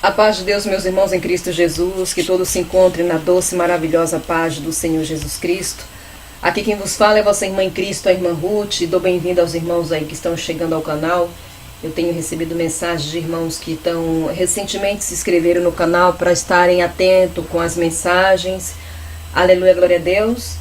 A paz de Deus, meus irmãos em Cristo Jesus, que todos se encontrem na doce e maravilhosa paz do Senhor Jesus Cristo. Aqui quem vos fala é vossa irmã em Cristo, a irmã Ruth. Dou bem-vindo aos irmãos aí que estão chegando ao canal. Eu tenho recebido mensagens de irmãos que recentemente se inscreveram no canal para estarem atentos com as mensagens. Aleluia, glória a Deus.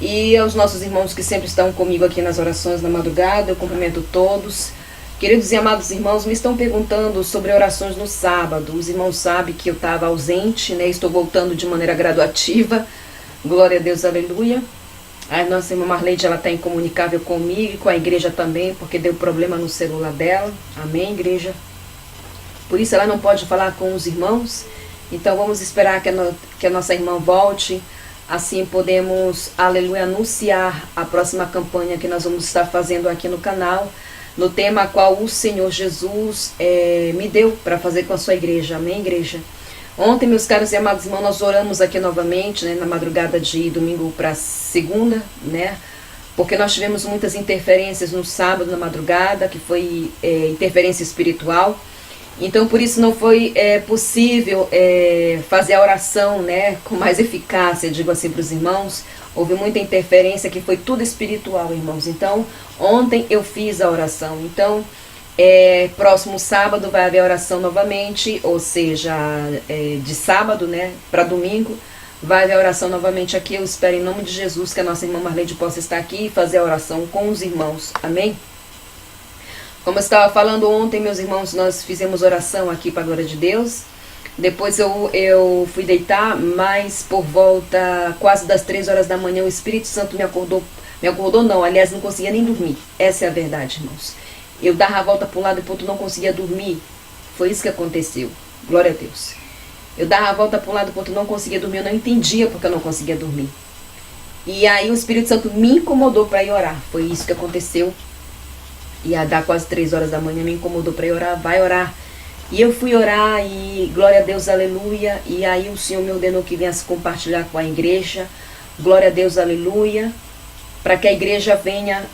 E aos nossos irmãos que sempre estão comigo aqui nas orações na madrugada, eu cumprimento todos. Queridos e amados irmãos, me estão perguntando sobre orações no sábado. Os irmãos sabem que eu estava ausente, né? Estou voltando de maneira graduativa. Glória a Deus, aleluia. A nossa irmã Marleide, ela está incomunicável comigo e com a igreja também, porque deu problema no celular dela. Amém, igreja? Por isso ela não pode falar com os irmãos. Então vamos esperar que a nossa irmã volte. Assim podemos, aleluia, anunciar a próxima campanha que nós vamos estar fazendo aqui no canal, no tema a qual o Senhor Jesus me deu para fazer com a sua igreja. Amém, igreja? Ontem, meus caros e amados irmãos, nós oramos aqui novamente, né, na madrugada de domingo para segunda, né? Porque nós tivemos muitas interferências no sábado, na madrugada, que foi interferência espiritual. Então, por isso não foi possível fazer a oração, né, com mais eficácia, digo assim para os irmãos. Houve muita interferência que foi tudo espiritual, irmãos. Então, ontem eu fiz a oração. Então, próximo sábado vai haver oração novamente, ou seja, de sábado, né, para domingo, vai haver oração novamente aqui. Eu espero em nome de Jesus que a nossa irmã Marleide possa estar aqui e fazer a oração com os irmãos. Amém? Como eu estava falando ontem, meus irmãos, nós fizemos oração aqui para a glória de Deus. Depois eu fui deitar, mas por volta quase das 3 horas da manhã o Espírito Santo me acordou não, aliás, não conseguia nem dormir. Essa é a verdade, irmãos. Eu dava a volta para um lado e para o outro, não conseguia dormir. Foi isso que aconteceu. Glória a Deus. Eu dava a volta para um lado e para o outro, não conseguia dormir. Eu não entendia porque eu não conseguia dormir. E aí o Espírito Santo me incomodou para ir orar. Foi isso que aconteceu. Ia dar quase 3 horas da manhã, me incomodou para ir orar. Vai orar. E eu fui orar e glória a Deus, aleluia. E aí o Senhor me ordenou que viesse compartilhar com a igreja. Glória a Deus, aleluia. Para que a igreja venha,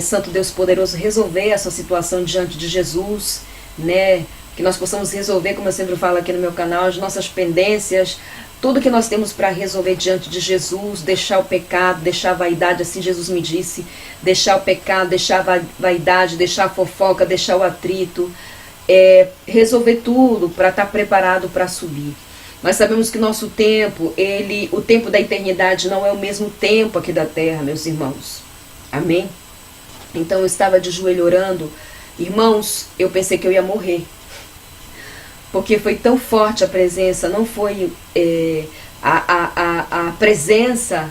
Santo Deus poderoso, resolver essa situação diante de Jesus, né? Que nós possamos resolver, como eu sempre falo aqui no meu canal, as nossas pendências, tudo que nós temos para resolver diante de Jesus, deixar o pecado, deixar a vaidade, assim Jesus me disse, deixar o pecado, deixar a vaidade, deixar a fofoca, deixar o atrito, resolver tudo para estar preparado para subir. Nós sabemos que nosso tempo, o tempo da eternidade não é o mesmo tempo aqui da terra, meus irmãos. Amém? Então eu estava de joelho orando. Irmãos, eu pensei que eu ia morrer. Porque foi tão forte a presença, não foi a presença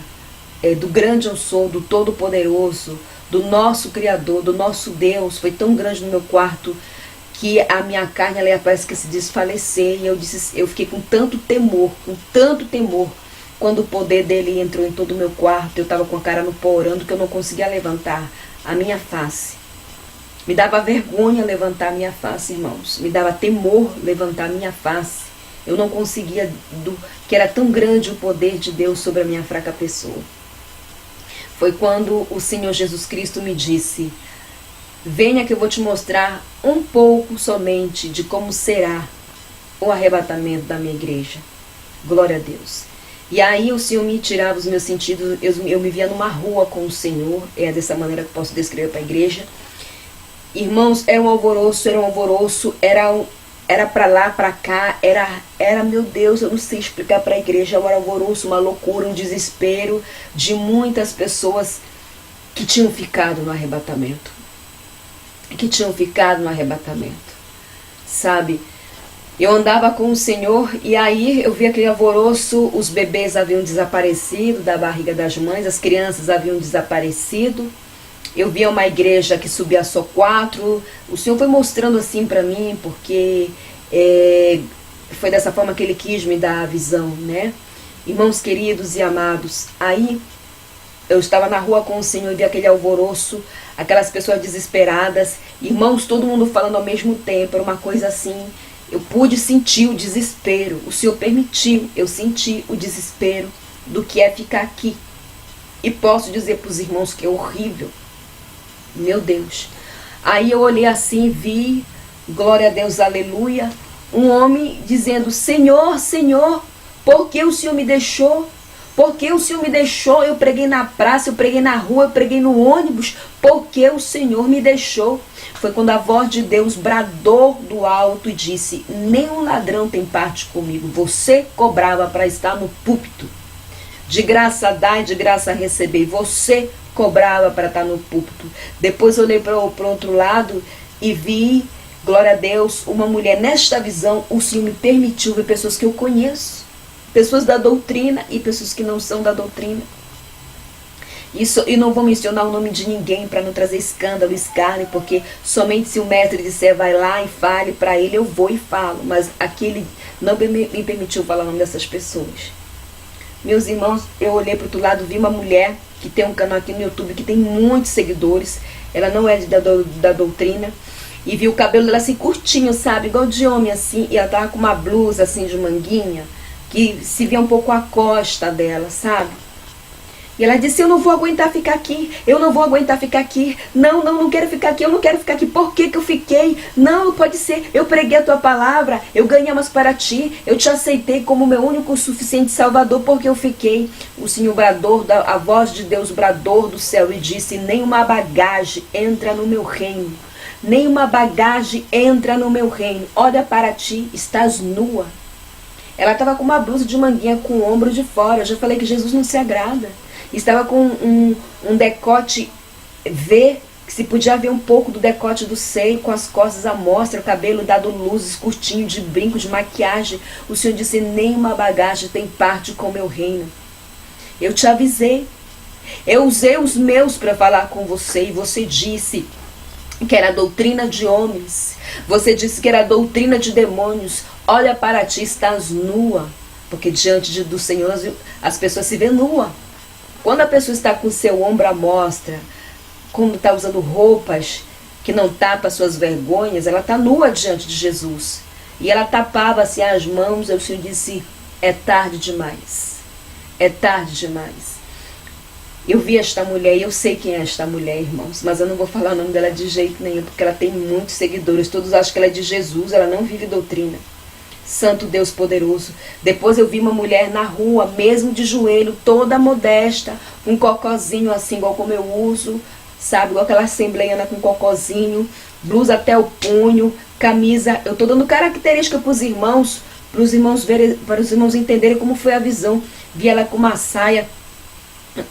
do grande eu sou, do Todo-Poderoso, do nosso Criador, do nosso Deus, foi tão grande no meu quarto que a minha carne ela parece que se desfalecer. E eu fiquei com tanto temor, quando o poder dele entrou em todo o meu quarto. Eu estava com a cara no pó orando que eu não conseguia levantar a minha face. Me dava vergonha levantar a minha face, irmãos. Me dava temor levantar a minha face. Eu não conseguia, que era tão grande o poder de Deus sobre a minha fraca pessoa. Foi quando o Senhor Jesus Cristo me disse: venha que eu vou te mostrar um pouco somente de como será o arrebatamento da minha igreja. Glória a Deus. E aí o Senhor me tirava os meus sentidos, eu me via numa rua com o Senhor, é dessa maneira que eu posso descrever para a igreja. Irmãos, era um alvoroço, era para lá, para cá, era, meu Deus, eu não sei explicar para a igreja, era um alvoroço, uma loucura, um desespero de muitas pessoas que tinham ficado no arrebatamento. Sabe? Eu andava com o Senhor e aí eu vi aquele alvoroço, os bebês haviam desaparecido da barriga das mães, as crianças haviam desaparecido. Eu via uma igreja que subia só 4. O Senhor foi mostrando assim para mim, porque foi dessa forma que Ele quis me dar a visão, né? Irmãos queridos e amados, aí eu estava na rua com o Senhor e vi aquele alvoroço, aquelas pessoas desesperadas, irmãos, todo mundo falando ao mesmo tempo, era uma coisa assim. Eu pude sentir o desespero, o Senhor permitiu, eu senti o desespero do que é ficar aqui. E posso dizer para os irmãos que é horrível. Meu Deus. Aí eu olhei assim e vi, glória a Deus, aleluia, um homem dizendo: Senhor, Senhor, por que o Senhor me deixou? Por que o Senhor me deixou? Eu preguei na praça, eu preguei na rua, eu preguei no ônibus. Por que o Senhor me deixou? Foi quando a voz de Deus bradou do alto e disse: nenhum ladrão tem parte comigo. Você cobrava para estar no púlpito. De graça dá e de graça receber. Você cobrava para estar no púlpito. Depois eu olhei para o outro lado e vi, glória a Deus, uma mulher. Nesta visão, o Senhor me permitiu ver pessoas que eu conheço. Pessoas da doutrina e pessoas que não são da doutrina. Isso, e não vou mencionar o nome de ninguém para não trazer escândalo, escárnio, porque somente se o mestre disser vai lá e fale para ele, eu vou e falo. Mas aqui ele não me permitiu falar o nome dessas pessoas. Meus irmãos, eu olhei para o outro lado, vi uma mulher que tem um canal aqui no YouTube que tem muitos seguidores. Ela não é da doutrina. E vi o cabelo dela assim curtinho, sabe? Igual de homem assim. E ela tava com uma blusa assim de manguinha, que se via um pouco a costa dela, sabe? E ela disse: eu não vou aguentar ficar aqui, eu não vou aguentar ficar aqui, não quero ficar aqui, eu não quero ficar aqui. Por que que eu fiquei? Não, pode ser, eu preguei a tua palavra, eu ganhei umas para ti, eu te aceitei como meu único suficiente Salvador, porque eu fiquei. O Senhor bradou, a voz de Deus bradou do céu e disse: nenhuma bagagem entra no meu reino, nenhuma bagagem entra no meu reino, olha para ti, estás nua. Ela estava com uma blusa de manguinha com o ombro de fora. Eu já falei que Jesus não se agrada. Estava com um decote V, que se podia ver um pouco do decote do seio, com as costas à mostra, o cabelo dado luzes, curtinho, de brinco, de maquiagem. O Senhor disse: nenhuma bagagem tem parte com o meu reino. Eu te avisei. Eu usei os meus para falar com você, e você disse que era doutrina de homens. Você disse que era doutrina de demônios. Olha para ti, estás nua. Porque diante do Senhor as pessoas se vêem nua. Quando a pessoa está com o seu ombro à mostra, quando está usando roupas que não tapam suas vergonhas, ela está nua diante de Jesus. E ela tapava assim as mãos, e o Senhor disse: é tarde demais. É tarde demais. Eu vi esta mulher, e eu sei quem é esta mulher, irmãos, mas eu não vou falar o nome dela de jeito nenhum, porque ela tem muitos seguidores, todos acham que ela é de Jesus, ela não vive doutrina. Santo Deus poderoso. Depois eu vi uma mulher na rua, mesmo de joelho, toda modesta, um cocozinho assim, igual como eu uso, sabe, igual aquela assembleiana com cocozinho, blusa até o punho, camisa. Eu estou dando característica para os irmãos verem, para os irmãos entenderem como foi a visão. Vi ela com uma saia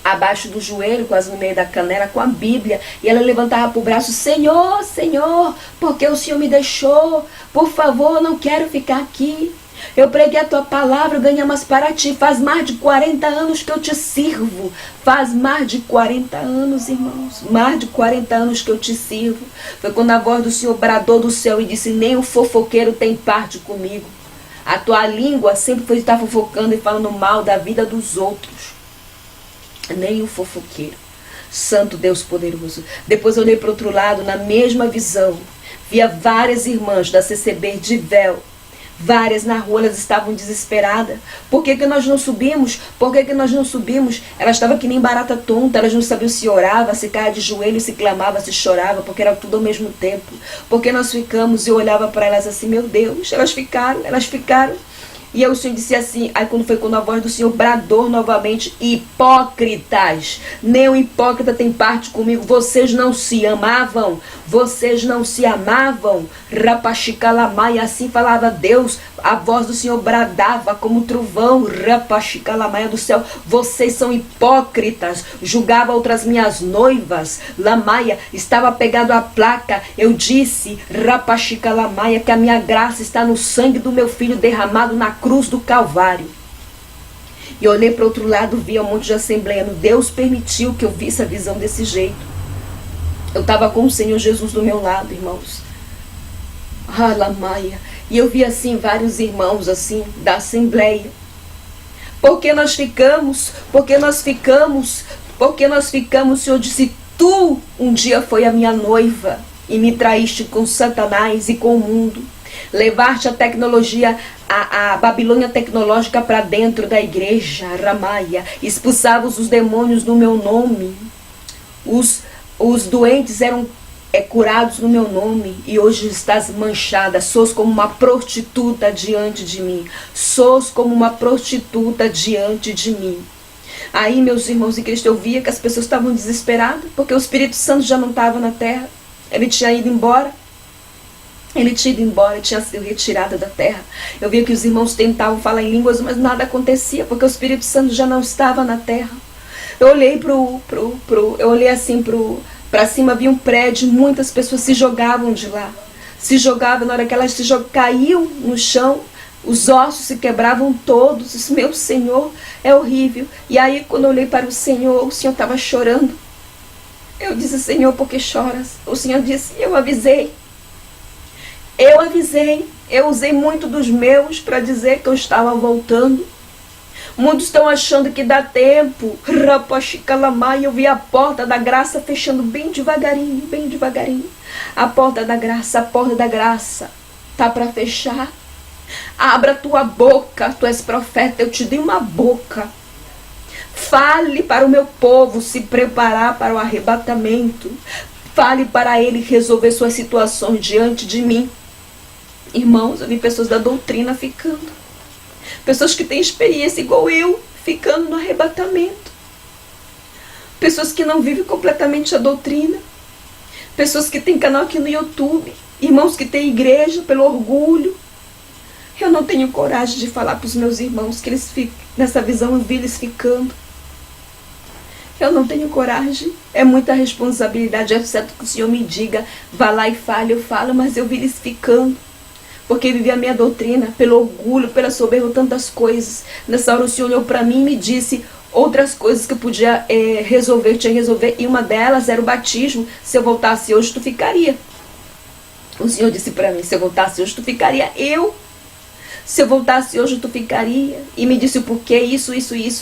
abaixo do joelho, quase no meio da canela, com a Bíblia, e ela levantava para o braço: Senhor, Senhor, porque o Senhor me deixou? Por favor, não quero ficar aqui. Eu preguei a tua palavra, ganhamos para ti. Faz mais de 40 anos que eu te sirvo. Faz mais de 40 anos, irmãos. Mais de 40 anos que eu te sirvo. Foi quando a voz do Senhor bradou do céu e disse: nem o fofoqueiro tem parte comigo. A tua língua sempre foi estar fofocando e falando mal da vida dos outros. Nem o fofoqueiro. Santo Deus poderoso. Depois eu olhei para o outro lado, na mesma visão, via várias irmãs da CCB de véu. Várias na rua, elas estavam desesperadas. Por que nós não subimos? Por que nós não subimos? Elas estavam que nem barata tonta, elas não sabiam se orava, se caia de joelho, se clamava, se chorava, porque era tudo ao mesmo tempo. Porque nós ficamos, e eu olhava para elas assim: meu Deus, elas ficaram. E aí o Senhor disse assim, aí quando a voz do Senhor bradou novamente: hipócritas, nem o hipócrita tem parte comigo. Vocês não se amavam, Rapachicalamaia, assim falava Deus. A voz do Senhor bradava como trovão, Rapachicalamaia do céu: vocês são hipócritas. Julgava outras minhas noivas, Lamaia, estava pegado a placa. Eu disse, Rapachicalamaia, que a minha graça está no sangue do meu filho derramado na cruz do Calvário. E olhei para o outro lado, vi um monte de assembleiano. Deus permitiu que eu visse a visão desse jeito. Eu estava com o Senhor Jesus do meu lado, irmãos. Lamaia. E eu vi assim vários irmãos assim da assembleia. Porque nós ficamos, o Senhor disse: tu um dia foi a minha noiva e me traíste com Satanás e com o mundo. Levaste a tecnologia, a Babilônia tecnológica para dentro da igreja, Ramaia. Expulsavas os demônios no meu nome. Os doentes eram curados no meu nome, e hoje estás manchada, sois como uma prostituta diante de mim, sois como uma prostituta diante de mim. Aí, meus irmãos em Cristo, eu via que as pessoas estavam desesperadas, porque o Espírito Santo já não estava na terra, ele tinha ido embora. Ele tinha ido embora, tinha sido retirado da terra. Eu via que os irmãos tentavam falar em línguas, mas nada acontecia, porque o Espírito Santo já não estava na terra. Eu olhei para cima, vi um prédio, muitas pessoas se jogavam de lá. Se jogavam, na hora que elas caíam no chão, os ossos se quebravam todos. Disse, meu Senhor, é horrível. E aí, quando eu olhei para o Senhor estava chorando. Eu disse, Senhor, por que choras? O Senhor disse, eu avisei. Eu usei muito dos meus para dizer que eu estava voltando. Muitos estão achando que dá tempo. E eu vi a porta da graça fechando bem devagarinho, bem devagarinho. A porta da graça tá para fechar. Abra tua boca, tu és profeta, eu te dei uma boca. Fale para o meu povo se preparar para o arrebatamento. Fale para ele resolver suas situações diante de mim. Irmãos, eu vi pessoas da doutrina ficando. Pessoas que têm experiência igual eu, ficando no arrebatamento. Pessoas que não vivem completamente a doutrina. Pessoas que têm canal aqui no YouTube. Irmãos que têm igreja pelo orgulho. Eu não tenho coragem de falar para os meus irmãos que eles ficam, nessa visão eu vi eles ficando. Eu não tenho coragem. É muita responsabilidade. É certo que o Senhor me diga, vá lá e fale, eu falo, mas eu vi eles ficando. Porque vivi a minha doutrina, pelo orgulho, pela soberba, tantas coisas. Nessa hora o Senhor olhou para mim e me disse outras coisas que eu podia resolver, tinha que resolver. E uma delas era o batismo. Se eu voltasse hoje, tu ficaria. O Senhor disse para mim, se eu voltasse hoje, tu ficaria. Se eu voltasse hoje, tu ficaria. E me disse o porquê, isso.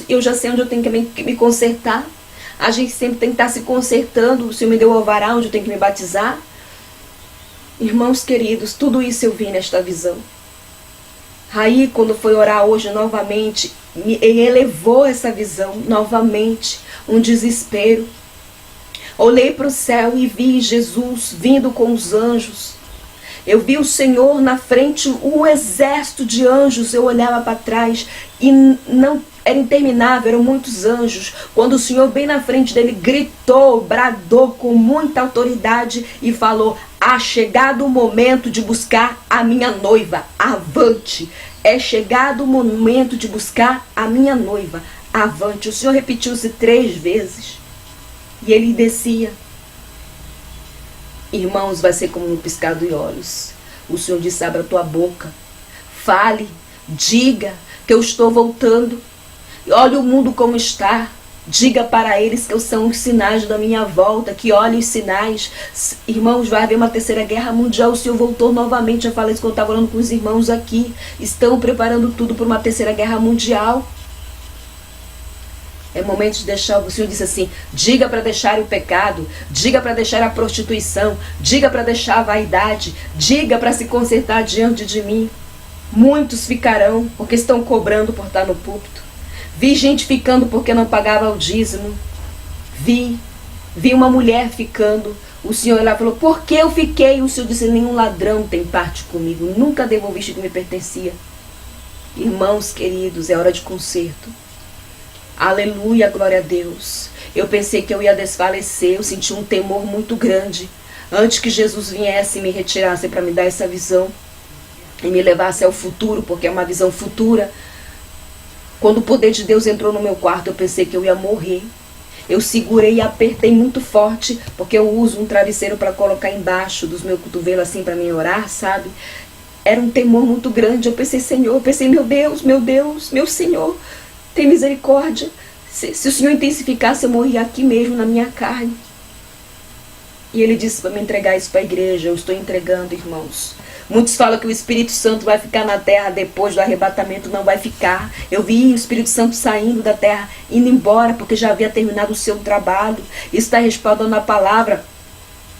Eu já sei onde eu tenho que me consertar. A gente sempre tem que estar se consertando. O Senhor me deu o alvará onde eu tenho que me batizar. Irmãos queridos, tudo isso eu vi nesta visão. Aí, quando foi orar hoje novamente, ele elevou essa visão novamente, um desespero. Olhei para o céu e vi Jesus vindo com os anjos. Eu vi o Senhor na frente, um exército de anjos. Eu olhava para trás e não era interminável, eram muitos anjos. Quando o Senhor bem na frente dele gritou, bradou com muita autoridade e falou, há chegado o momento de buscar a minha noiva, avante. É chegado o momento de buscar a minha noiva, avante. O Senhor repetiu-se 3 vezes e ele descia. Irmãos, vai ser como um piscar de olhos. O Senhor disse, abra tua boca, fale, diga que eu estou voltando. Olha o mundo como está. Diga para eles que são os sinais da minha volta, que olhem os sinais. Irmãos, vai haver uma 3ª guerra mundial. O Senhor voltou novamente. Eu falei isso quando eu estava falando com os irmãos aqui. Estão preparando tudo para uma 3ª guerra mundial. É momento de deixar. O Senhor disse assim, diga para deixar o pecado, diga para deixar a prostituição, diga para deixar a vaidade, diga para se consertar diante de mim. Muitos ficarão porque estão cobrando por estar no púlpito. Vi gente ficando porque não pagava o dízimo. Vi uma mulher ficando. O Senhor lá falou, por que eu fiquei? O Senhor disse, nenhum ladrão tem parte comigo. Nunca devolvi o que me pertencia. Irmãos queridos, é hora de conserto. Aleluia, glória a Deus. Eu pensei que eu ia desfalecer. Eu senti um temor muito grande. Antes que Jesus viesse e me retirasse para me dar essa visão. E me levasse ao futuro, porque é uma visão futura. Quando o poder de Deus entrou no meu quarto, eu pensei que eu ia morrer. Eu segurei e apertei muito forte, porque eu uso um travesseiro para colocar embaixo dos meus cotovelos, assim, para mim orar, sabe? Era um temor muito grande. Eu pensei, Senhor, meu Deus, meu Senhor, tem misericórdia. Se o Senhor intensificasse, eu morria aqui mesmo, na minha carne. E Ele disse para me entregar isso para a igreja. Eu estou entregando, irmãos. Muitos falam que o Espírito Santo vai ficar na terra depois do arrebatamento. Não vai ficar. Eu vi o Espírito Santo saindo da terra, indo embora, porque já havia terminado o seu trabalho. Isso está respaldando a palavra.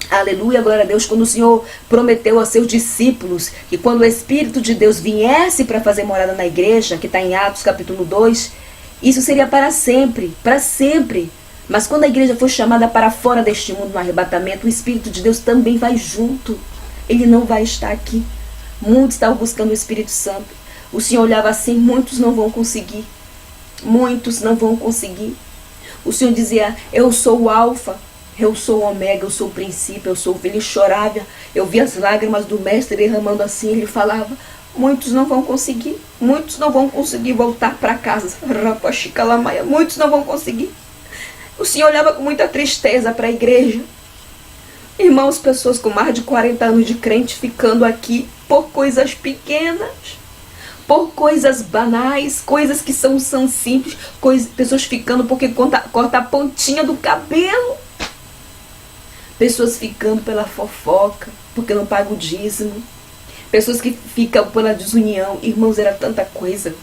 Aleluia, glória a Deus. Quando o Senhor prometeu aos seus discípulos que quando o Espírito de Deus viesse para fazer morada na igreja, que está em Atos capítulo 2, isso seria para sempre, para sempre. Mas quando a igreja for chamada para fora deste mundo no arrebatamento, o Espírito de Deus também vai junto. Ele não vai estar aqui. Muitos estavam buscando o Espírito Santo. O Senhor olhava assim, muitos não vão conseguir. Muitos não vão conseguir. O Senhor dizia, eu sou o alfa, eu sou o ômega, eu sou o princípio, eu sou o fim. Ele chorava, eu vi as lágrimas do mestre derramando assim, ele falava, muitos não vão conseguir. Muitos não vão conseguir voltar para casa. Muitos não vão conseguir. O Senhor olhava com muita tristeza para a igreja. Irmãos, pessoas com mais de 40 anos de crente ficando aqui por coisas pequenas, por coisas banais, coisas que são simples, pessoas ficando porque corta a pontinha do cabelo. Pessoas ficando pela fofoca, porque não paga o dízimo. Pessoas que ficam pela desunião. Irmãos, era tanta coisa.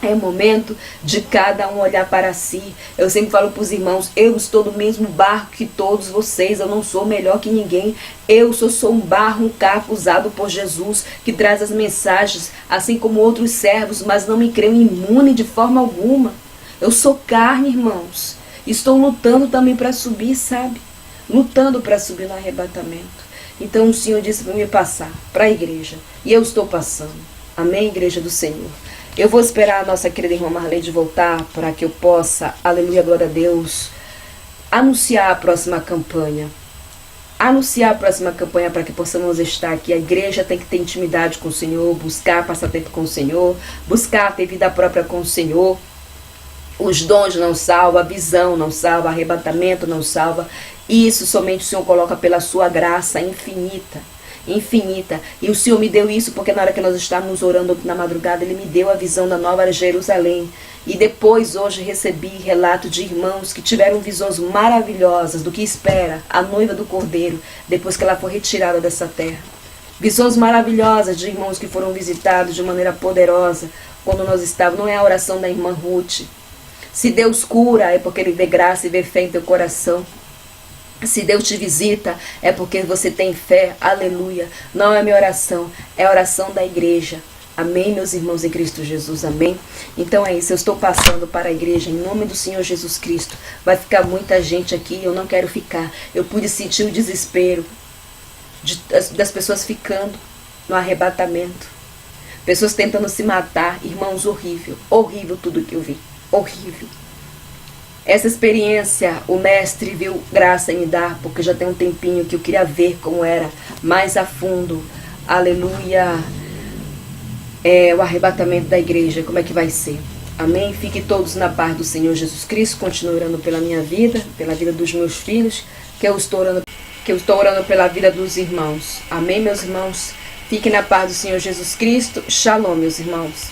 É momento de cada um olhar para si. Eu sempre falo para os irmãos, eu estou no mesmo barco que todos vocês, eu não sou melhor que ninguém. Eu sou um barro, um caco usado por Jesus, que traz as mensagens, assim como outros servos, mas não me creio imune de forma alguma. Eu sou carne, irmãos. Estou lutando também para subir, sabe? Lutando para subir no arrebatamento. Então o Senhor disse para me passar para a igreja. E eu estou passando. Amém, igreja do Senhor. Eu vou esperar a nossa querida irmã Marlene voltar para que eu possa, aleluia, glória a Deus, anunciar a próxima campanha. Anunciar a próxima campanha para que possamos estar aqui. A igreja tem que ter intimidade com o Senhor, buscar passar tempo com o Senhor, buscar ter vida própria com o Senhor. Os dons não salvam, a visão não salva, arrebatamento não salva. Isso somente o Senhor coloca pela sua graça infinita. Infinita. E o Senhor me deu isso porque na hora que nós estávamos orando na madrugada, Ele me deu a visão da Nova Jerusalém. E depois hoje recebi relato de irmãos que tiveram visões maravilhosas do que espera a noiva do Cordeiro depois que ela for retirada dessa terra. Visões maravilhosas de irmãos que foram visitados de maneira poderosa quando nós estávamos. Não é a oração da irmã Ruth. Se Deus cura é porque Ele vê graça e vê fé em teu coração. Se Deus te visita, é porque você tem fé, aleluia. Não é minha oração, é a oração da igreja. Amém, meus irmãos em Cristo Jesus, amém? Então é isso, eu estou passando para a igreja em nome do Senhor Jesus Cristo. Vai ficar muita gente aqui, eu não quero ficar. Eu pude sentir o desespero das pessoas ficando no arrebatamento. Pessoas tentando se matar, irmãos, horrível. Horrível tudo que eu vi, horrível. Essa experiência o mestre viu graça em me dar, porque já tem um tempinho que eu queria ver como era mais a fundo, aleluia, o arrebatamento da igreja, como é que vai ser. Amém? Fiquem todos na paz do Senhor Jesus Cristo. Continuo orando pela minha vida, pela vida dos meus filhos, que eu estou orando pela vida dos irmãos. Amém, meus irmãos? Fiquem na paz do Senhor Jesus Cristo. Shalom, meus irmãos.